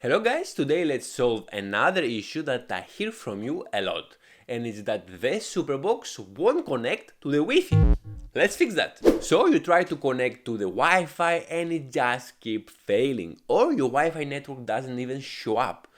Hello guys, today let's solve another issue that I hear from you a lot, and it's that the Superbox won't connect to the Wi-Fi. Let's fix that. So you try to connect to the Wi-Fi and it just keeps failing, or your Wi-Fi network doesn't even show up.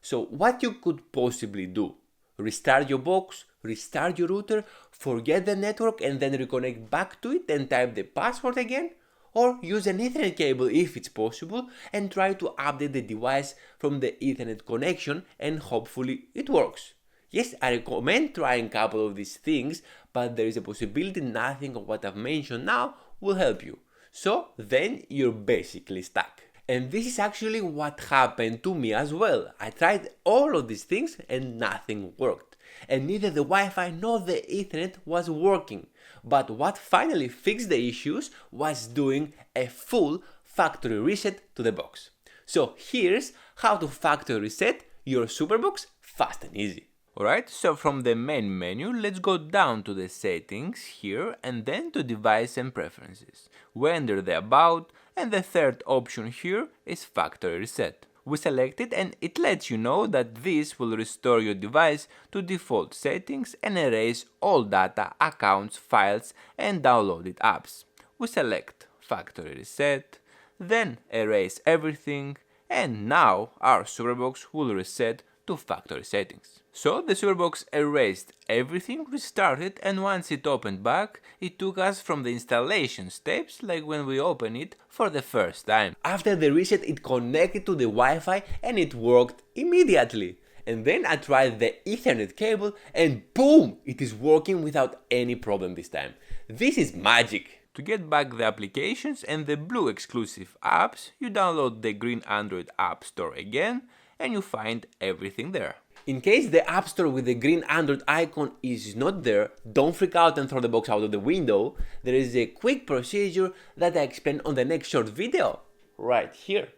So what you could possibly do? Restart your box, restart your router, forget the network and then reconnect back to it and type the password again? Or use an Ethernet cable if it's possible and try to update the device from the Ethernet connection and hopefully it works. Yes, I recommend trying a couple of these things, but there is a possibility nothing of what I've mentioned now will help you. So then you're basically stuck. And this is actually what happened to me as well. I tried all of these things and nothing worked. And neither the Wi-Fi nor the Ethernet was working. But what finally fixed the issues was doing a full factory reset to the box. So here's how to factory reset your Superbox fast and easy. Alright, so from the main menu, let's go down to the settings here and then to device and preferences. We enter the about and the third option here is factory reset. We select it and it lets you know that this will restore your device to default settings and erase all data, accounts, files and downloaded apps. We select factory reset, then erase everything, and now our Superbox will reset to factory settings. So the Superbox erased everything, restarted, and once it opened back, it took us from the installation steps like when we open it for the first time. After the reset it connected to the Wi-Fi and it worked immediately. And then I tried the Ethernet cable and boom! It is working without any problem this time. This is magic! To get back the applications and the blue exclusive apps, you download the green Android App Store again and you find everything there. In case the App Store with the green Android icon is not there, don't freak out and throw the box out of the window. There is a quick procedure that I explain on the next short video, right here.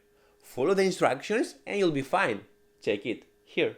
Follow the instructions and you'll be fine. Check it here.